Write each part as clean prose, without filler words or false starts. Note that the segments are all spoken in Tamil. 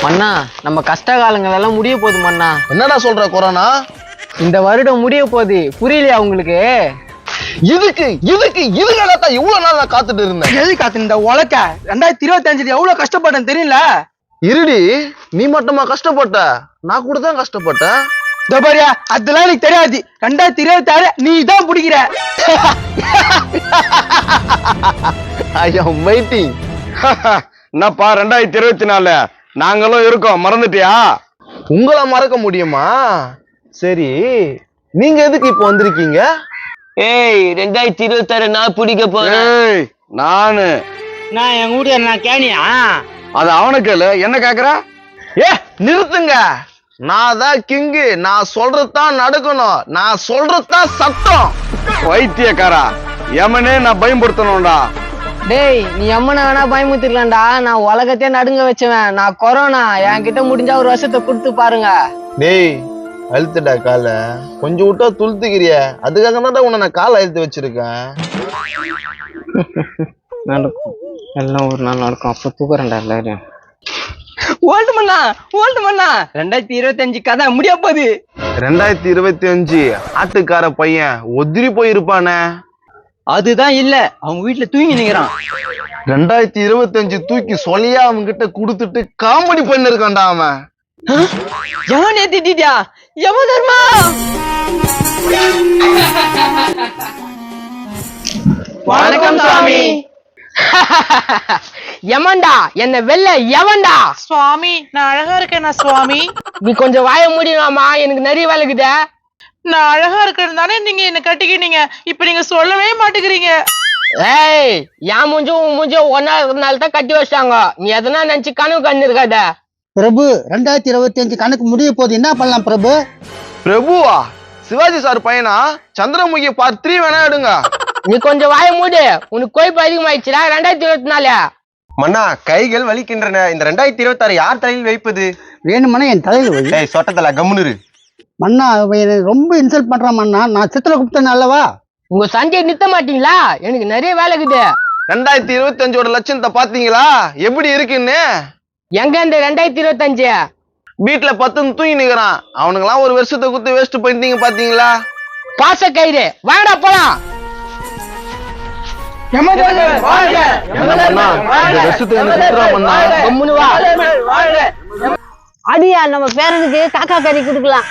மண்ணா நம்ம கஷ்ட காலங்கள் எல்லாம் முடிய போகுது மண்ணா. என்னடா சொல்ற கொரோனா? இந்த வருடம் முடிய போகுது, புரியலையா உங்களுக்கு? இதுக்கெல்லாம் இவ்வளவு நாள் நான் காத்துட்டு இருந்தேன். எது காத்து இந்த உலக்க 2025 எவ்வளவு கஷ்டப்பட்டேன் தெரியல. இருடி, நீ மட்டுமா கஷ்டப்பட்ட? நான் கூட தான் கஷ்டப்பட்டேன். பாரியா, அதெல்லாம் எனக்கு தெரியாது. 2026 நீ தான் பிடிக்கிற. ஐ அம் வெயிட்டிங். என்னப்பா 2024 நாங்களும் இருக்கோம், மறந்துட்டியா? உங்களை மறக்க முடியுமா? சரி, நீங்க எதுக்கு இப்ப வந்திருக்கீங்க? ஏய் 2026 நான் பிடிக்க போறேன். ஏய் நானு நான் என் கூட நான் கேனியா? அது அவனை கேளு, என்ன கேக்குற? ஏ நிறுத்துங்க. நான் தான் கிங்கு. நான் சொல்றதுதான் நடக்கணும். நான் சொல்றதுதான் சட்டம். வைத்தியக்காரா, எமனே நான் பயன்படுத்தணும்டா. டேய், நீ எம்மனை வேணா பயமுத்திருக்கலாம்டா. நான் உலகத்தையே நடுங்க வச்சுவேன். நான் கொரோனா. என்கிட்ட முடிஞ்சா ஒரு வருஷத்தை கொடுத்து பாருங்க. டேய், அழுத்துடா கால. கொஞ்சம் விட்டா துளுத்துக்கிறிய. அதுக்காக தான் உன்னை நான் காலை அழுத்து வச்சிருக்கேன். நடக்கும், எல்லாம் ஒரு நாள் நடக்கும். அப்ப தூக்குறேன்டா எல்லாரும். ஓல்டு மண்ணா 2025 கதை முடிய போகுது. 2025 ஆட்டுக்கார பையன் ஒதிரி போயிருப்பானே. அதுதான் இல்ல, அவங்க வீட்டுல தூங்கி நிக்கிறான். 2025 தூக்கி சொல்லியா அவங்க கிட்ட குடுத்துட்டு காமெடி பண்ணிருக்கான்டா அவன். எவன் ஏத்திட்டியா? எவன் தர்மா? வணக்கம் சாமி. எவன்டா என்ன வெள்ள? எவன்டா? சுவாமி, நான் அழகா இருக்கேனா சுவாமி? நீ கொஞ்சம் வாய முடியுமாமா, எனக்கு நிறைய வேலை இருக்குதே. நான் அழகா இருக்கிறது தானே நீங்க என்ன கட்டிக்கினீங்க. இப்ப நீங்க சொல்லவே மாட்டேங்கிறீங்க. ஏய், என் மூஞ்சும் உன் மூஞ்சும் ஒன்னா இருக்கிறதுனால தான் கட்டி வச்சாங்க. நீ எதனா நினைச்சு கனவு கண்ணு இருக்காத. பிரபு 2025 கணக்கு முடிய போது என்ன பண்ணலாம் பிரபு? பிரபுவா? சிவாஜி சார் பையனா? சந்திரமுகி பார்ட் 3 வேணா எடுங்க. நீ கொஞ்சம் வாய மூடு. உனக்கு கொய்ப்பு அதிகமாயிடுச்சுடா. 2024 மன்னா, கைகள் வலிக்கின்றன. இந்த 2026 யார் தலையில் வைப்பது? வேணுமனா என் தலையில வை. ஏய் சொட்டத்தல கம்முனு. மண்ணா, அவன் எனக்கு ரொம்ப இன்சல்ட் பண்றான் மண்ணா. நான் சித்திர குப்தன் அல்லவா? உங்க சண்டையை நிறுத்த மாட்டீங்களா? எனக்கு நிறைய வேலை இருக்குது. 2025 லட்சணத்தை பாத்தீங்களா எப்படி இருக்குன்னு? எங்க இந்த 2025? வீட்டுல 10 தூங்கி நிக்கிறான். அவனுக்கெல்லாம் ஒரு வருஷத்தை குத்து வேஸ்ட் பண்ணிட்டீங்க பாத்தீங்களா? பாச கயிறு வாடா போலாம். அடியா, நம்ம பேரனுக்கு காக்கா கறி குடுக்கலாம்.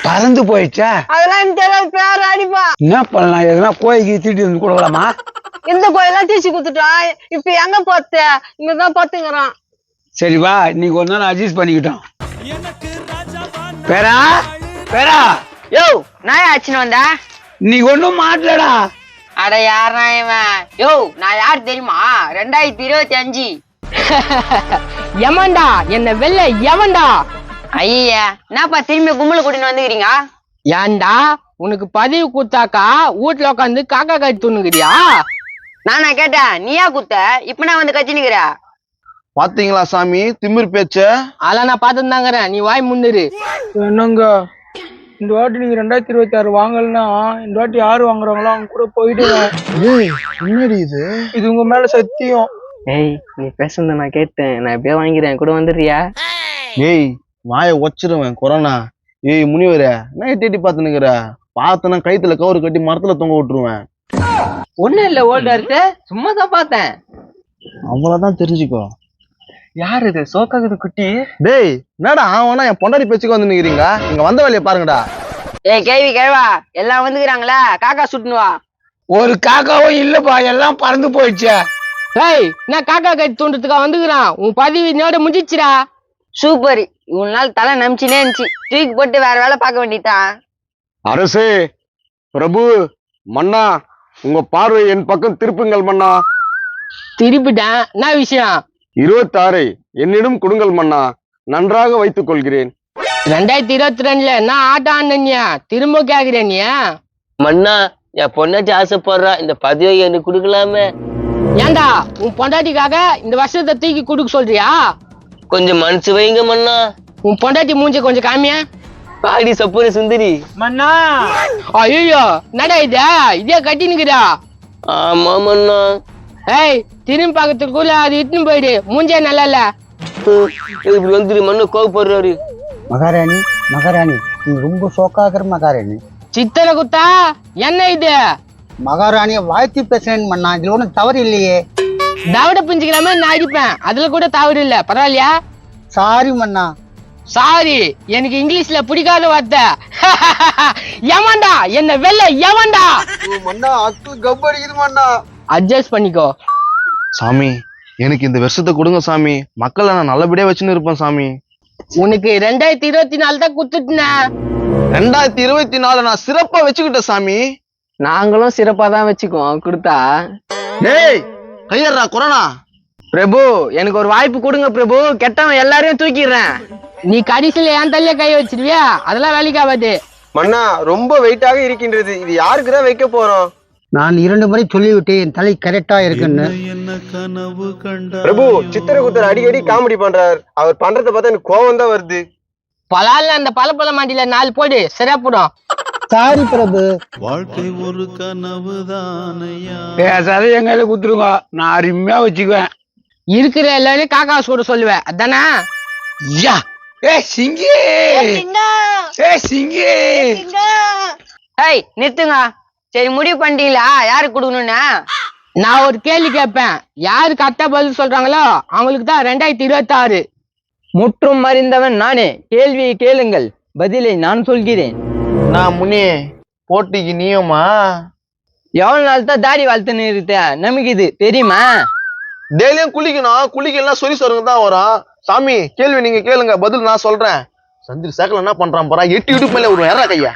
பறந்து போயிடுச்சா? அதெல்லாம் எனக்கு தெரியாது. பேர அடிப்பா. என்ன பண்ணலாம்? எதனா கோயிலுக்கு தீட்டி வந்து கொடுக்கலாமா? இந்த கோயிலாம் தீச்சு குத்துட்டோம். இப்ப எங்க போத்த? இங்கதான் பத்துங்கிறான். சரி வா, இன்னைக்கு ஒரு நாள் அட்ஜஸ்ட் பண்ணிக்கிட்டோம். பேரா பேரா, யோ, நான் ஆச்சுன்னு வந்தா? இன்னைக்கு ஒண்ணும் மாட்டலடா. அட யார் இவன்? யோ, நான் யார் தெரியுமா? 2025 எவன்டா என்ன வெள்ள? எவன்டா? ஐயா, என்னப்பா திரும்பி கும்பல கூட்டின்னு வந்துக்கிறீங்க? ஏன்டா, உனக்கு பதிவு குத்தாக்கா வீட்டுல உட்காந்து காக்கா கறி துண்ணுக்கிறியா? நானா கேட்டேன், நீயா குத்த? இப்ப நான் வந்து கச்சினுக்கிற. பாத்தீங்களா சாமி திமிர் பேச்ச? அதெல்லாம் நான் பாத்துதாங்கிறேன். நீ வாய் முன்னுரு. என்னங்க, இந்த வாட்டி நீங்க 2026 வாங்கலன்னா இந்த வாட்டி யாரு வாங்குறாங்களோ அவங்க கூட போயிடுவேன். என்னடி இது? இது உங்க மேல சத்தியம். ஏய், நீ பேசுனத நான் கேட்டேன். நான் எப்படியா வாங்கிறேன், கூட வந்துடுறியா? ஏய், வாய ஒச்சிருவேன் கொரோனா. ஏய் முனிவர, நான் எட்டி பாத்துனுக்குற. பார்த்தனா கைத்துல கவுரு கட்டி மரத்துல தொங்க விட்டுருவேன். ஒண்ணும் இல்ல ஓல்டா இருக்கு, சும்மா தான் பார்த்தேன். அவ்வளவுதான் தெரிஞ்சுக்கோ. யாரு இது? சோக்காகுது குட்டி. டேய், என்னடா அவனா என் பொண்டாடி பேச்சுக்கு வந்து நிக்கிறீங்க? இங்க வந்த வேலையை பாருங்கடா. ஏய் கேள்வி கேள்வா, எல்லாம் வந்துக்கிறாங்களா? காக்கா சுட்டுனுவா. ஒரு காக்காவும் இல்லப்பா, எல்லாம் பறந்து போயிடுச்சு. ஏய், நான் காக்கா கறி தூண்டுறதுக்கா வந்துக்கிறான். உன் பதிவு இன்னோட முடிச்சிடா. சூப்பர். இவ்வளவு நாள் தலை நம்பிச்சுனே இருந்துச்சு. தூக்கி போட்டு வேற வேலை பார்க்க வேண்டியதான். அரசே, பிரபு, மன்னா, உங்க பார்வை என் பக்கம் திருப்புங்கள் மன்னா. திருப்பிட்டேன். என்ன விஷயம்? 26 என்னிடம் கொடுங்கள் மன்னா, நன்றாக வைத்துக் கொள்கிறேன். 2022 நான் ஆட்டம் ஆடினியா? திரும்ப கேக்குறேன் நீ? மன்னா, என் பொண்ணாச்சி ஆசைப்படுறா, இந்த பதிவை எனக்கு கொடுக்கலாமே? ஏண்டா, உன் பொண்டாட்டிக்காக இந்த வருஷத்தை தூக்கி கொடுக்க சொல்றியா? கொஞ்சம் மனசு வைங்க மன்னா. உன் பொண்டாட்டி மூஞ்ச கொஞ்சம் காமியா. பாடி சப்பூரி சுந்தரி. மன்னா, ஐயோ, என்னடா இதே கட்டினுக்குதா? ஆமா மன்னா. ஏய், திரும்பி பார்க்கறதுக்குள்ள அது இட்டுன்னு போயிடு. மூஞ்சே நல்லா இல்ல. இப்படி வந்துரு மண்ணு கோவப்படுறாரு. மகாராணி மகாராணி நீ ரொம்ப ஷோக்காகிற மகாராணி. சித்திரை குத்தா என்ன இது? மகாராணியை வாழ்த்தி பேசுறேன் மன்னா, இதுல ஒன்றும் தவறு இல்லையே. தவிட பிஞ்சுக்கிற மாதிரி நான் அடிப்பேன், அதுல கூட தவறு இல்ல. பரவாயில்லையா? சாரி மன்னா. சாரி எனக்கு இங்கிலீஷ்ல பிடிக்காத வார்த்தை. எவன்டா என்ன வெள்ள எவன்டா? மண்ணா அக்கு கப் அடிக்குது மண்ணா. அட்ஜஸ்ட் பண்ணிக்கோ சாமி, எனக்கு இந்த வருஷத்தை கொடுங்க சாமி. மக்களை நான் நல்லபடியா வச்சுன்னு இருப்பேன் சாமி. உனக்கு 2024 தான் குத்துட்டேன். 2024 நான் சிறப்பா வச்சுக்கிட்டேன் சாமி. நாங்களும் சிறப்பா தான் வச்சுக்குவோம் கொடுத்தா. டேய் கையறா கொரோனா. பிரபு எனக்கு ஒரு வாய்ப்பு கொடுங்க பிரபு, கெட்டவன் எல்லாரையும் தூக்கிடுறேன். நீ கடைசியில என் தலையில கை வச்சிருவியா? அதெல்லாம் வேலைக்கு ஆகாது. மண்ணா ரொம்ப வெயிட்டாக இருக்கின்றது. இது யாருக்குதான் வைக்க போறோம்? நான் 2 முறை சொல்லிவிட்டு என் தலை கரெக்டா இருக்குன்னு. பிரபு சித்திரகுப்தர் அடிக்கடி காமெடி பண்றாரு. அவர் பண்றத பார்த்தா எனக்கு கோவம் தான் வருது. பலால அந்த பழப்பழ மாட்டில 4 போடு சிறப்புடும். சாரி பிரபு. வாழ்க்கை ஒரு கனவு தானையா. பேசாத எங்கையில குத்துருங்க, நான் அருமையா வச்சுக்குவேன். இருக்கிற எல்லாரையும் காக்கா சூட சொல்லுவேன் அதானே? யா ஏ சிங்கி ஏ சிங்கி. ஏய் நிறுத்துங்க. சரி முடிவு பண்ணிட்டீங்களா யாருக்கு கொடுக்கணும்னு? நான் ஒரு கேள்வி கேட்பேன், யாரு கரெக்டா பதில் சொல்றாங்களோ அவங்களுக்கு தான் 2026. முற்றும் மறிந்தவன் நானே, கேள்வியை கேளுங்கள், பதிலை நான் சொல்கிறேன். நான் முன்னே போட்டிக்கு நீயுமா? எவ்வளவு நாள் தான் தாடி வளர்த்துன்னு இருக்க நமக்கு இது தெரியுமா? டெய்லியும் குளிக்கணும், குளிக்கலாம் சொல்லி சொல்லுங்க தான் வரும். சாமி கேள்வி நீங்க கேளுங்க, பதில் நான் சொல்றேன். சந்திரி சேக்கல என்ன பண்றான் போறா, எட்டி இடுப்பு மேல ஒரு ஏறா கையா.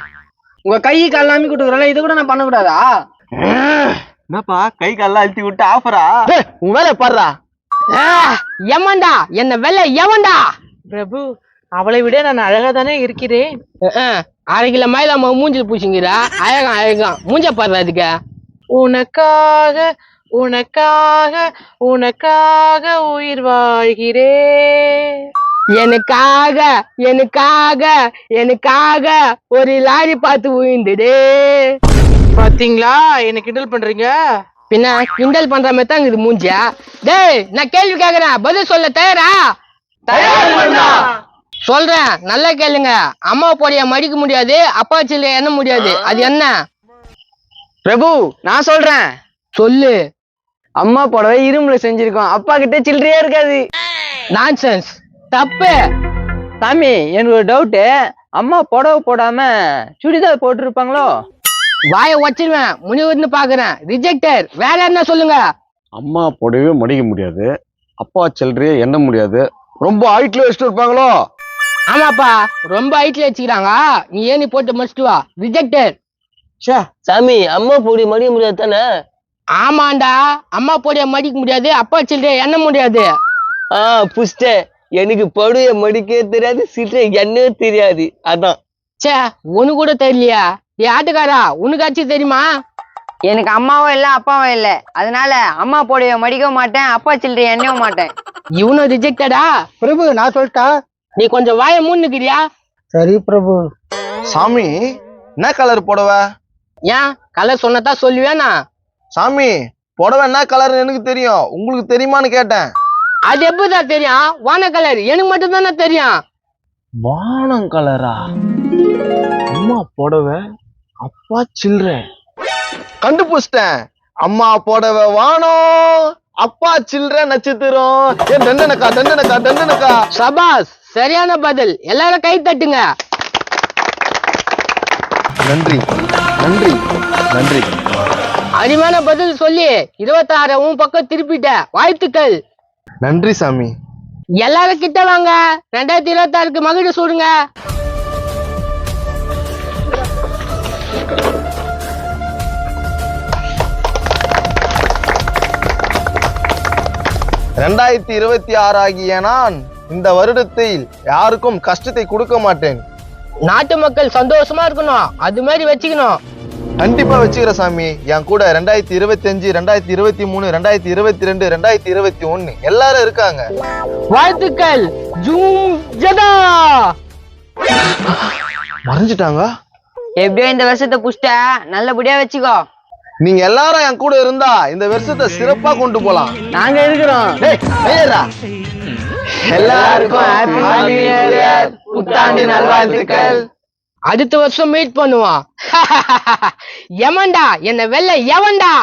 உங்க கை கால் அம்மி கொடுக்குறல, இது கூட நான் பண்ணக்கூடாதா? என்னப்பா கை கால்லாம் அழுத்தி விட்டு ஆஃபரா? உன் வேலை பாடுறா. எவன்டா என்ன வெள்ள எவன்டா? பிரபு அவளை விட நான் அழகா தானே இருக்கிறேன். 1/2 கிலோ மயிலாம மூஞ்சில் பூச்சிங்கிறா. அழகம் அழகம் மூஞ்ச பாடுற அதுக்கு. உனக்காக உனக்காக உனக்காக உயிர் வாழ்கிறேன். எனக்காக எனக்காக எனக்காக ஒரு லாரி பார்த்து உயிர்ந்துடு. பாத்தீங்களா என்ன கிண்டல் பண்றீங்க? பின்ன கிண்டல் பண்ற மாதிரி தான் இது மூஞ்சியா? டேய் நான் கேள்வி கேக்குறேன், பதில் சொல்ல தயாரா? சொல்றேன் நல்லா கேளுங்க. அம்மா போடிய மடிக்க முடியாது, அப்பா சில்ல எண்ண முடியாது, அது என்ன? பிரபு நான் சொல்றேன் சொல்லு. அம்மா புடவை இரும்புல செஞ்சிருக்கோம், அப்பா கிட்ட சில்லறையே இருக்காது. நான்சென்ஸ், தப்பு. சாமி எனக்கு ஒரு டவுட், அம்மா புடவை போடாம சுடிதார் போட்டிருப்பாங்களோ? வாய வச்சிருவேன், முனிவர்னு பாக்குறேன். ரிஜெக்டர். வேற என்ன சொல்லுங்க? அம்மா போடவே மடிக்க முடியாது, அப்பா சில்லறையே எண்ண முடியாது, ரொம்ப ஹைட்ல வச்சுட்டு இருப்பாங்களோ? ஆமாப்பா ரொம்ப ஹைட்ல வச்சுக்கிறாங்க, நீ ஏன் நீ போட்டு முடிச்சுட்டு வா. ரிஜெக்டர். சாமி அம்மா போடி மடிய முடியாது தானே? ஆமாண்டா, அம்மா போடிய மடிக்க முடியாது, அப்பா சில்லறைய எண்ண முடியாது. புஷ்ட எனக்கு படுய மடிக்க தெரியாது, சில்லறை என்னவே தெரியாது, அதான். சே ஒண்ணு கூட தெரியலையா? ஏ ஆட்டுக்காரா உனக்காச்சு தெரியுமா? எனக்கு அம்மாவும் இல்ல அப்பாவும் இல்ல, அதனால அம்மா போடிய மடிக்க மாட்டேன், அப்பா சில்லறைய எண்ணவும் மாட்டேன். இவனும் ரிஜெக்டடா? பிரபு நான் சொல்லிட்டா? நீ கொஞ்சம் வாய மூணுக்கிறியா? சரி பிரபு. சாமி என்ன கலர் புடவை? ஏன் கலர் சொன்னதான் சொல்லுவேனா? சாமி புடவை என்ன கலர் எனக்கு தெரியும், உங்களுக்கு தெரியுமான்னு கேட்டேன். அது எப்படிதான் தெரியும்? வான கலர் எனக்கு மட்டும் தானே தெரியும். வானம் கலரா? அம்மா புடவை அப்பா சில்லறை. கண்டுபிடிச்சிட்டேன். அம்மா புடவை வானம், அப்பா சில்லறை நட்சத்திரம். ஏன் தண்டனக்கா தண்டனக்கா தண்டனக்கா. சபாஸ், சரியான பதில். எல்லாரும் கை தட்டுங்க. நன்றி நன்றி நன்றி. அருமையான பதில் சொல்லி 26 உன் பக்கம் திருப்பிட்ட, வாழ்த்துக்கள். நன்றி சாமி. எல்லாரும் கிட்ட வாங்க, 2026க்கு மகிழ்ச்சி சூடுங்க. ஆகிய நான் இந்த வருடத்தில் யாருக்கும் கஷ்டத்தை கொடுக்க மாட்டேன். நாட்டு மக்கள் சந்தோஷமா இருக்கணும், அது மாதிரி வச்சுக்கணும். கண்டிப்பா வச்சுக்கிற சாமி. என் கூட 2025, 2023, 2022, 2021 எல்லாரும் இருக்காங்க. வாழ்த்துக்கள். ஜூம் ஜதா. மறைஞ்சிட்டாங்க. எப்படியோ இந்த வருஷத்தை புஷ்ட நல்லபடியா வச்சுக்கோ. நீங்க எல்லாரும் என் கூட இருந்தா இந்த வருஷத்தை சிறப்பா கொண்டு போலாம். நாங்க இருக்கிறோம். டேய், கையேறா. எல்லாருக்கும் happy new year, புத்தாண்டு நல்வாழ்த்துக்கள். அடுத்த வருஷம் மீட் பண்ணுவோம். எவன்டா என்ன வெல்ல எவன்டா